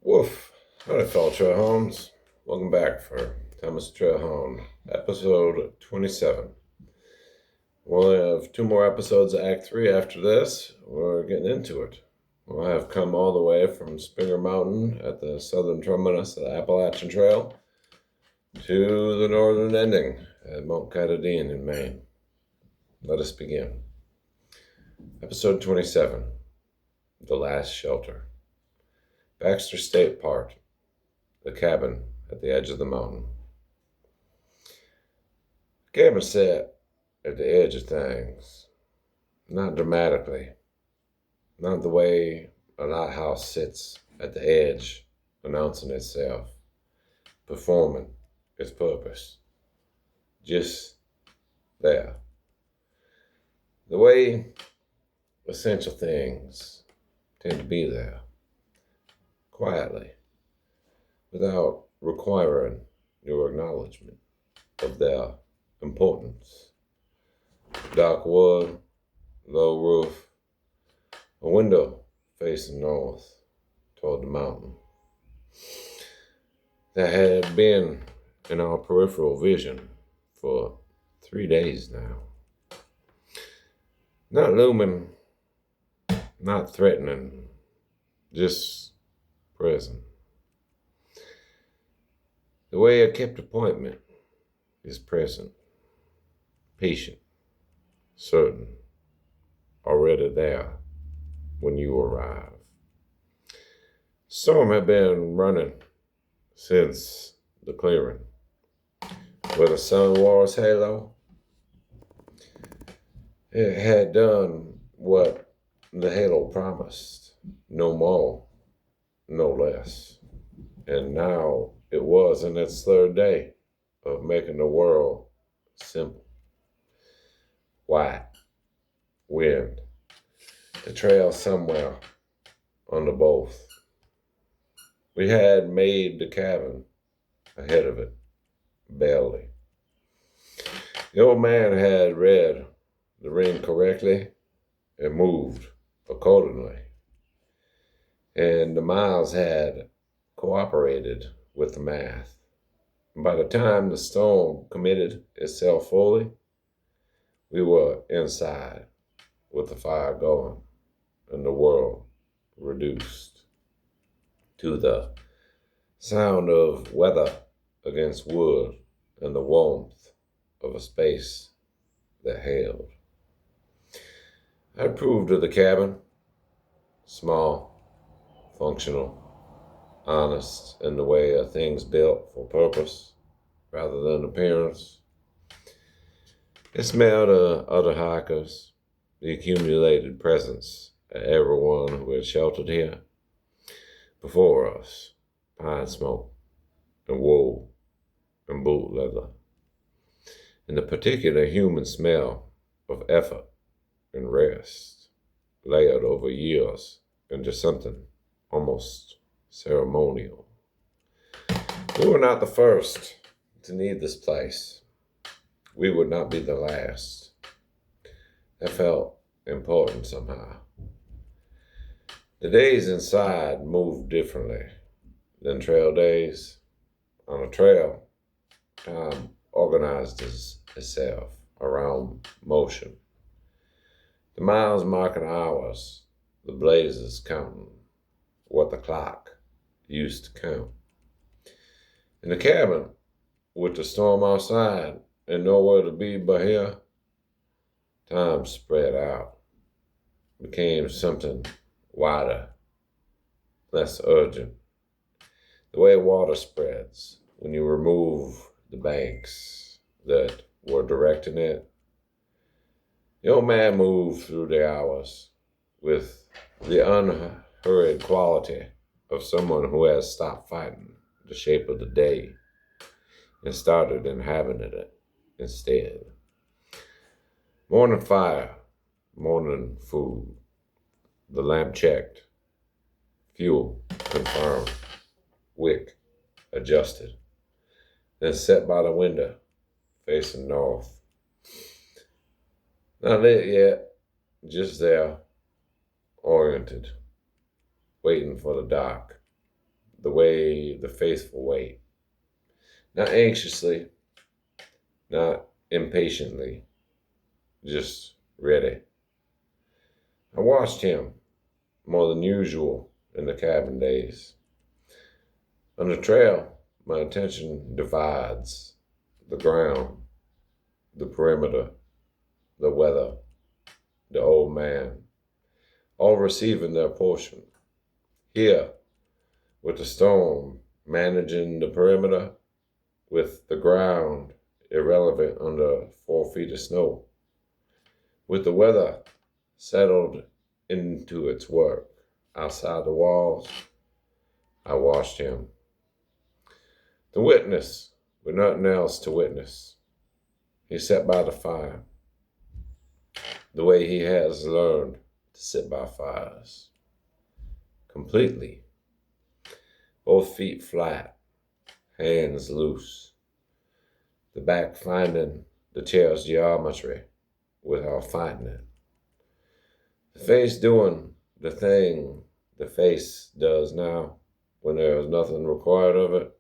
Woof. Howdy, fellow Trailhounds. Welcome back for Thomas the Trailhound, episode 27. We'll have two more episodes of Act 3 after this. We're getting into it. We'll have come all the way from Springer Mountain at the southern terminus of the Appalachian Trail to the northern ending at Mount Katahdin in Maine. Let us begin. Episode 27, The Last Shelter. Baxter State Park, the cabin at the edge of the mountain. The cabin sat at the edge of things, not dramatically, not the way an outhouse sits at the edge, announcing itself, performing its purpose, just there. The way essential things tend to be there, quietly, without requiring your acknowledgement of their importance. Dark wood, low roof, a window facing north toward the mountain. That had been in our peripheral vision for 3 days now. Not looming, not threatening, just present. The way a kept appointment is present, patient, certain, already there when you arrive. Storm had been running since the clearing, where the sun wore its halo. It had done what the halo promised, no more, no less. And now it was in its third day of making the world simple. White, wind, the trail somewhere under both. We had made the cabin ahead of it, barely. The old man had read the ring correctly and moved accordingly. And the miles had cooperated with the math. By the time the storm committed itself fully, we were inside with the fire going and the world reduced to the sound of weather against wood and the warmth of a space that held. I approved of the cabin, small, functional, honest in the way of things built for purpose rather than appearance. It smelled of other hikers, the accumulated presence of everyone who had sheltered here before us, pine smoke and wool and boot leather, and the particular human smell of effort and rest layered over years into something almost ceremonial. We were not the first to need this place. We would not be the last. That felt important somehow. The days inside moved differently than trail days. On a trail, time organized itself around motion. The miles marking hours, the blazes counting what the clock used to count. In the cabin, with the storm outside and nowhere to be but here, time spread out, became something wider, less urgent. The way water spreads when you remove the banks that were directing it. The old man moved through the hours with the unhurried quality of someone who has stopped fighting the shape of the day and started inhabiting it instead. Morning fire, morning food, the lamp checked, fuel confirmed, wick adjusted, then set by the window facing north. Not lit yet, just there, oriented, waiting for the dark, the way the faithful wait, not anxiously, not impatiently, just ready. I watched him more than usual in the cabin days. On the trail, my attention divides the ground, the perimeter, the weather, the old man, all receiving their portion. Here, with the storm managing the perimeter, with the ground irrelevant under 4 feet of snow, with the weather settled into its work outside the walls, I watched him. The witness, with nothing else to witness, he sat by the fire, the way he has learned to sit by fires, completely, both feet flat, hands loose, the back finding the chair's geometry without fighting it, the face doing the thing the face does now when there is nothing required of it,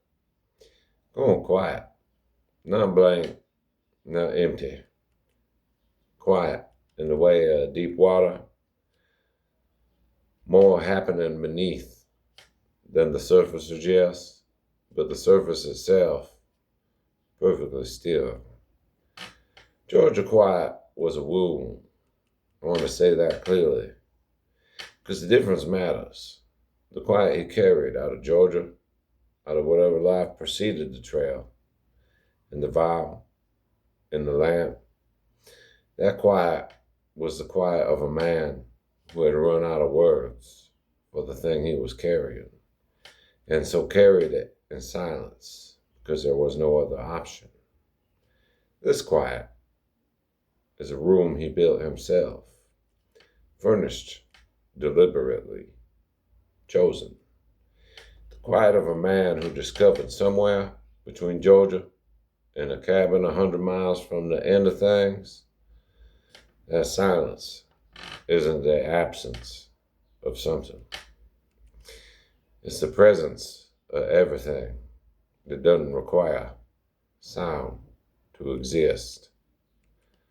going quiet, not blank, not empty, quiet in the way of deep water, more happening beneath than the surface suggests, but the surface itself perfectly still. Georgia quiet was a wound. I want to say that clearly, because the difference matters. The quiet he carried out of Georgia, out of whatever life preceded the trail, in the vow, in the lamp, that quiet was the quiet of a man who had run out of words for the thing he was carrying, and so carried it in silence because there was no other option. This quiet is a room he built himself, furnished deliberately, chosen. The quiet of a man who discovered somewhere between Georgia and a cabin 100 miles from the end of things, that silence isn't the absence of something. It's the presence of everything that doesn't require sound to exist.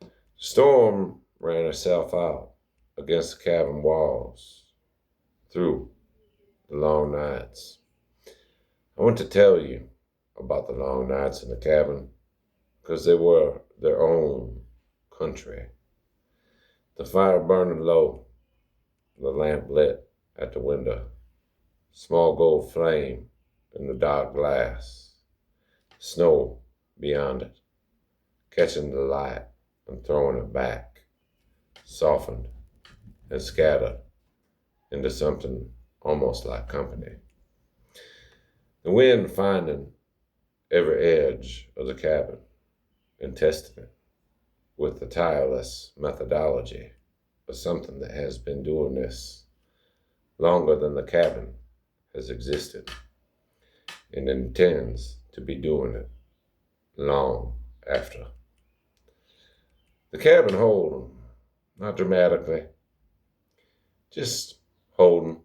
The storm ran itself out against the cabin walls through the long nights. I want to tell you about the long nights in the cabin because they were their own country. The fire burning low, the lamp lit at the window, small gold flame in the dark glass, snow beyond it, catching the light and throwing it back, softened and scattered into something almost like company. The wind finding every edge of the cabin and testing it with the tireless methodology of something that has been doing this longer than the cabin has existed and intends to be doing it long after. The cabin holding, not dramatically, just holding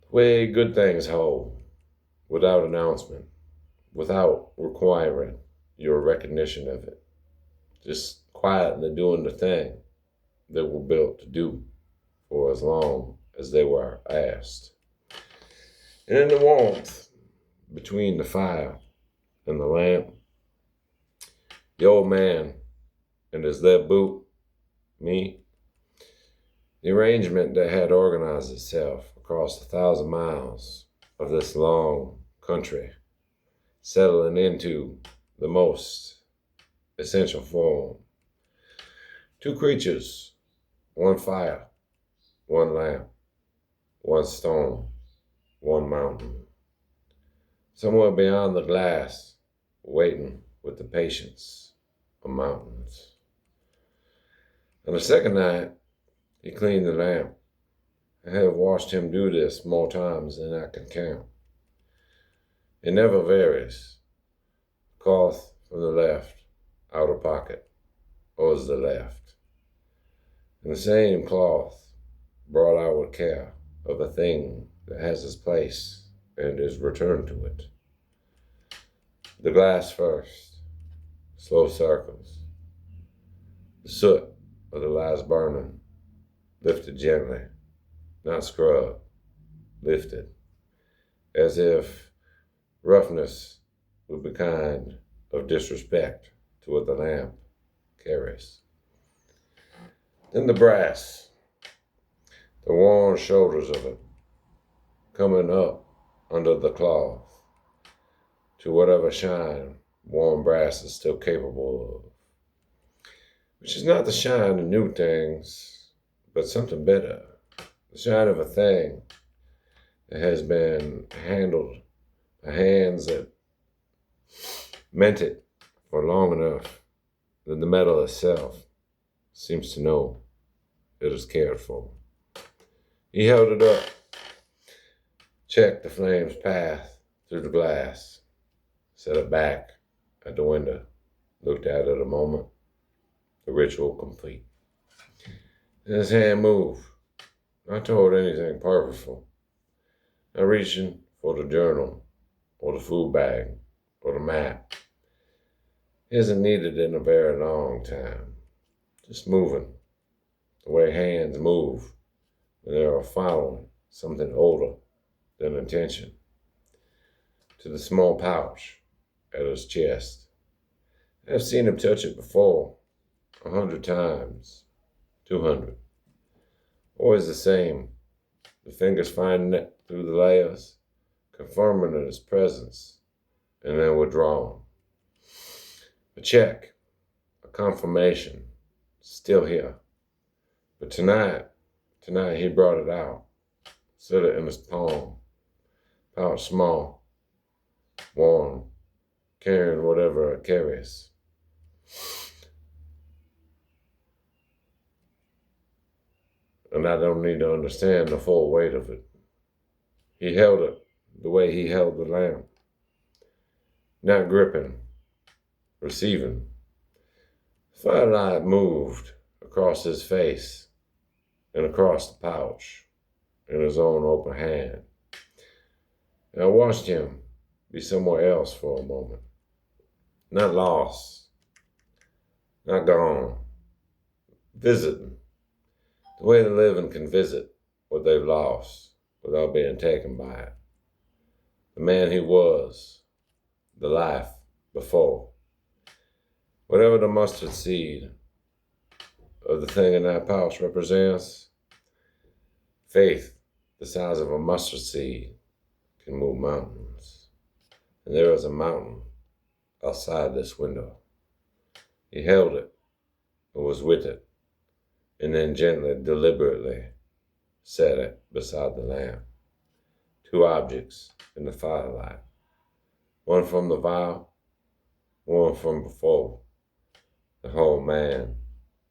the way good things hold, without announcement, without requiring your recognition of it, just quietly doing the thing they were built to do for as long as they were asked. And in the warmth between the fire and the lamp, the old man and his lead boot, me, the arrangement that had organized itself across 1,000 miles of this long country, settling into the most essential form. Two creatures, one fire, one lamp, one stone, one mountain. Somewhere beyond the glass, waiting with the patience of mountains. On the second night, he cleaned the lamp. I have watched him do this more times than I can count. It never varies. Cloth from the left, outer pocket, owes the left. And the same cloth brought out with care of a thing that has its place and his return to it. The glass first, slow circles. The soot of the last burning, lifted gently, not scrubbed, lifted, as if roughness would be kind of disrespect to what the lamp carries. Then the brass, the worn shoulders of it, coming up under the cloth to whatever shine warm brass is still capable of, which is not the shine of new things, but something better, the shine of a thing that has been handled by hands that meant it for long enough that the metal itself seems to know it is cared for. He held it up, checked the flame's path through the glass, set it back at the window, looked at it a moment, the ritual complete. And his hand moved, not toward anything purposeful, not reaching for the journal or the food bag or the map. It isn't needed in a very long time, just moving, the way hands move when they are following something older than intention, to the small pouch at his chest. I've seen him touch it before, 100 times, 200. Always the same, the fingers finding it through the layers, confirming its presence, and then withdrawing. A check, a confirmation, still here. But tonight he brought it out, set it in his palm, pouch small, warm, carrying whatever it carries. And I don't need to understand the full weight of it. He held it the way he held the lamp, not gripping, receiving. Firelight moved across his face and across the pouch in his own open hand. And I watched him be somewhere else for a moment. Not lost, not gone, visiting. The way the living can visit what they've lost without being taken by it. The man he was, the life before. Whatever the mustard seed of the thing in that pouch represents, faith the size of a mustard seed can move mountains. And there is a mountain outside this window. He held it and was with it, and then gently, deliberately set it beside the lamp. Two objects in the firelight. One from the vial, one from before. The whole man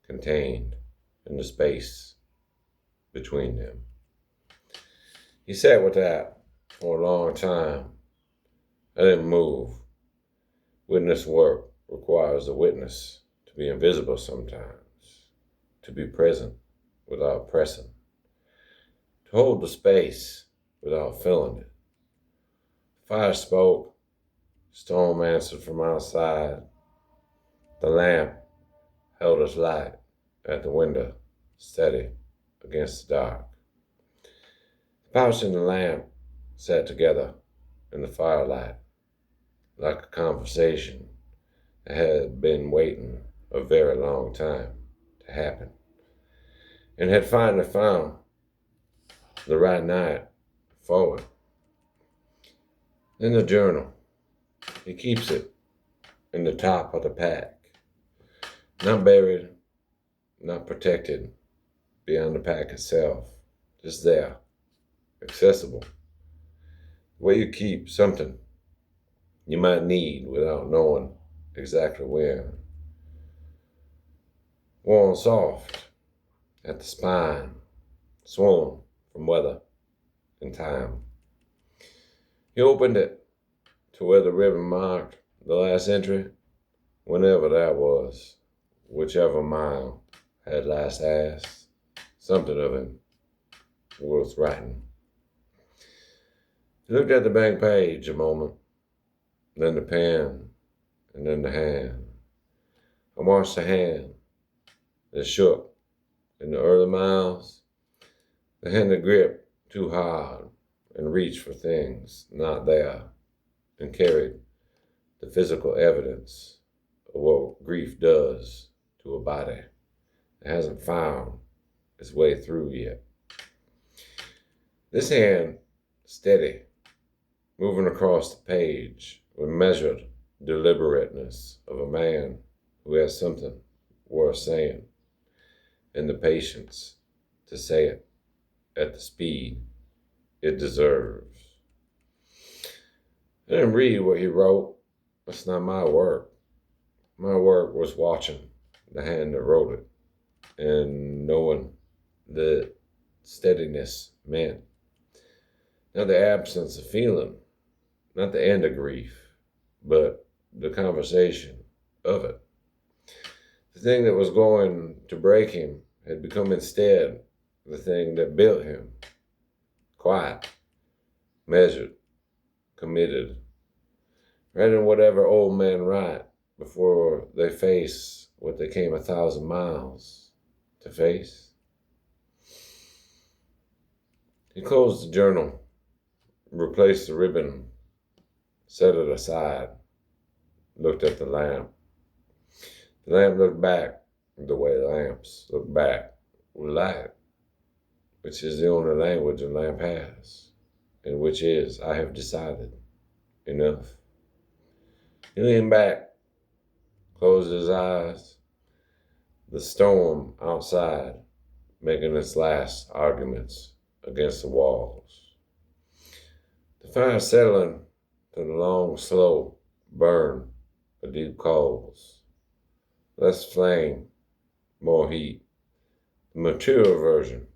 contained in the space between them. He sat with that for a long time. I didn't move. Witness work requires the witness to be invisible sometimes, to be present without pressing, to hold the space without filling it. Fire spoke, storm answered from outside. The lamp held its light at the window, steady against the dark. The pouch and the lamp sat together in the firelight, like a conversation that had been waiting a very long time to happen, and had finally found the right night for it. Then the journal. He keeps it in the top of the pack, not buried, not protected beyond the pack itself, just there, accessible. Where you keep something you might need without knowing exactly where. Worn soft at the spine, swollen from weather and time. He opened it to where the ribbon marked the last entry, whenever that was, whichever mile had last asked, something of him worth writing. He looked at the blank page a moment, then the pen, and then the hand. I watched the hand that shook in the early miles, the hand that gripped too hard and reached for things not there, and carried the physical evidence of what grief does to a body that hasn't found its way through yet. This hand, steady, moving across the page with measured deliberateness of a man who has something worth saying, and the patience to say it at the speed it deserves. I didn't read what he wrote. That's not my work. My work was watching the hand that wrote it and knowing the steadiness meant. Not the absence of feeling, not the end of grief, but the conversation of it. The thing that was going to break him had become instead the thing that built him. Quiet, measured, committed. Writing whatever old men write before they face what they came 1,000 miles to face. He closed the journal, replaced the ribbon, set it aside, looked at the lamp. The lamp looked back the way lamps look back with light, which is the only language a lamp has, and which is, I have decided, enough. He leaned back, closed his eyes, the storm outside making its last arguments against the walls. The fire settling to the long, slow burn of deep coals. Less flame, more heat. The mature version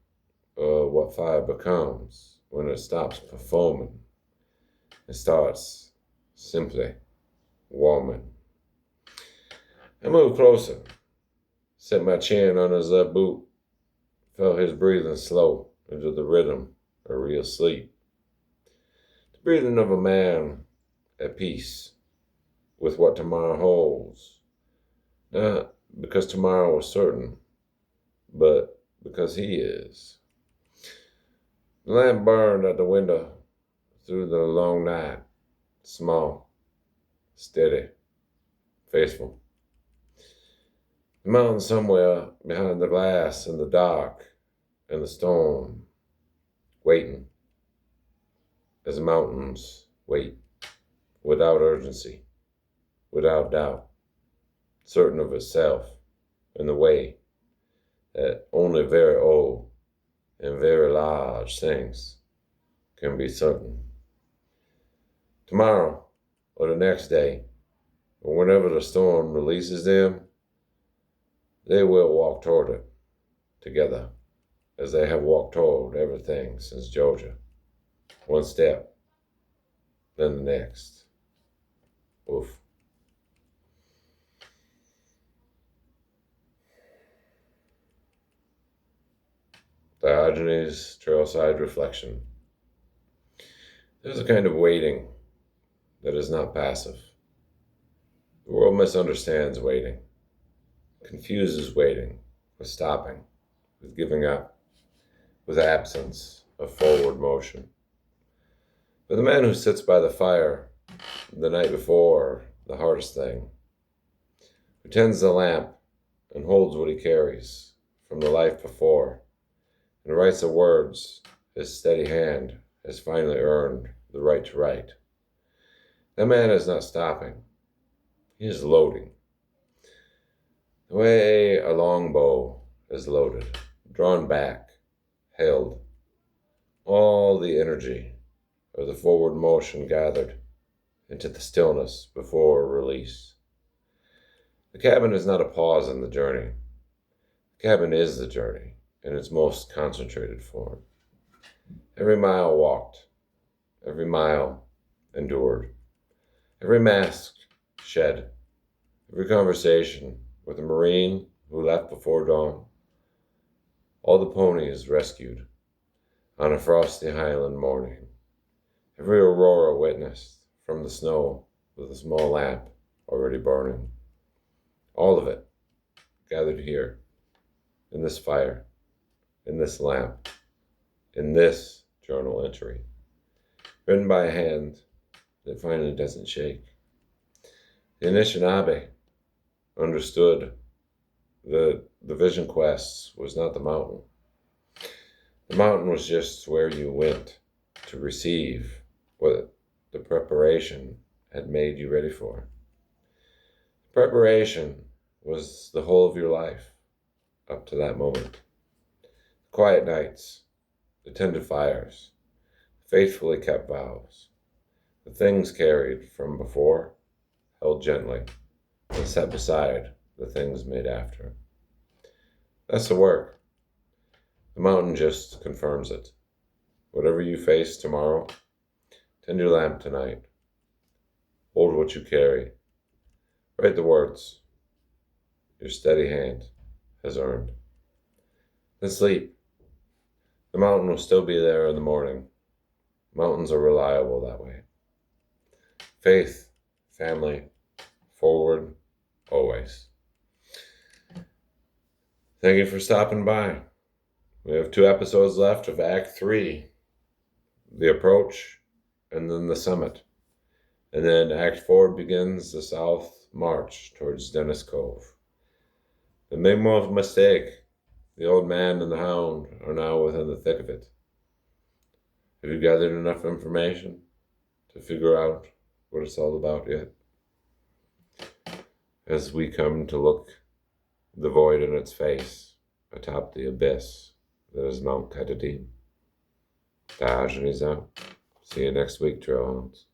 of what fire becomes when it stops performing and starts simply warming. I moved closer, set my chin on his left boot, felt his breathing slow into the rhythm of real sleep. The breathing of a man at peace with what tomorrow holds, not because tomorrow is certain, but because he is. The lamp burned at the window through the long night, small, steady, faithful. The mountain somewhere behind the glass in the dark and the storm, waiting as mountains wait, without urgency, without doubt, certain of itself in the way that only very old and very large things can be certain. Tomorrow or the next day, or whenever the storm releases them, they will walk toward it together as they have walked toward everything since Georgia. One step, then the next. Woof. Diogenes, Trailside Reflection. There's a kind of waiting that is not passive. The world misunderstands waiting, confuses waiting with stopping, with giving up, with absence of forward motion. But the man who sits by the fire the night before the hardest thing, who tends the lamp and holds what he carries from the life before, and writes the words his steady hand has finally earned the right to write. That man is not stopping. He is loading. The way a longbow is loaded, drawn back, held. All the energy of the forward motion gathered into the stillness before release. The cabin is not a pause in the journey. The cabin is the journey in its most concentrated form. Every mile walked, every mile endured, every mask shed, every conversation with a Marine who left before dawn, all the ponies rescued on a frosty highland morning, Every aurora witnessed from the snow with a small lamp already burning. All of it gathered here, in this fire, in this lamp, in this journal entry, written by a hand that finally doesn't shake. The Anishinaabe understood that the vision quest was not the mountain. The mountain was just where you went to receive what the preparation had made you ready for. Preparation was the whole of your life up to that moment. Quiet nights, the tended fires, faithfully kept vows, the things carried from before, held gently, and set beside the things made after. That's the work. The mountain just confirms it. Whatever you face tomorrow, tend your lamp tonight. Hold what you carry. Write the words your steady hand has earned. Then sleep. The mountain will still be there in the morning. Mountains are reliable that way. Faith, family, forward, always. Thank you for stopping by. We have 2 episodes left of Act 3, the approach, and then the summit. And then Act 4 begins the south march towards Dennis Cove. And make no mistake, the old man and the hound are now within the thick of it. Have you gathered enough information to figure out what it's all about yet? As we come to look the void in its face atop the abyss that is Mount Katahdin. Diogenes out. See you next week, Trailhounds.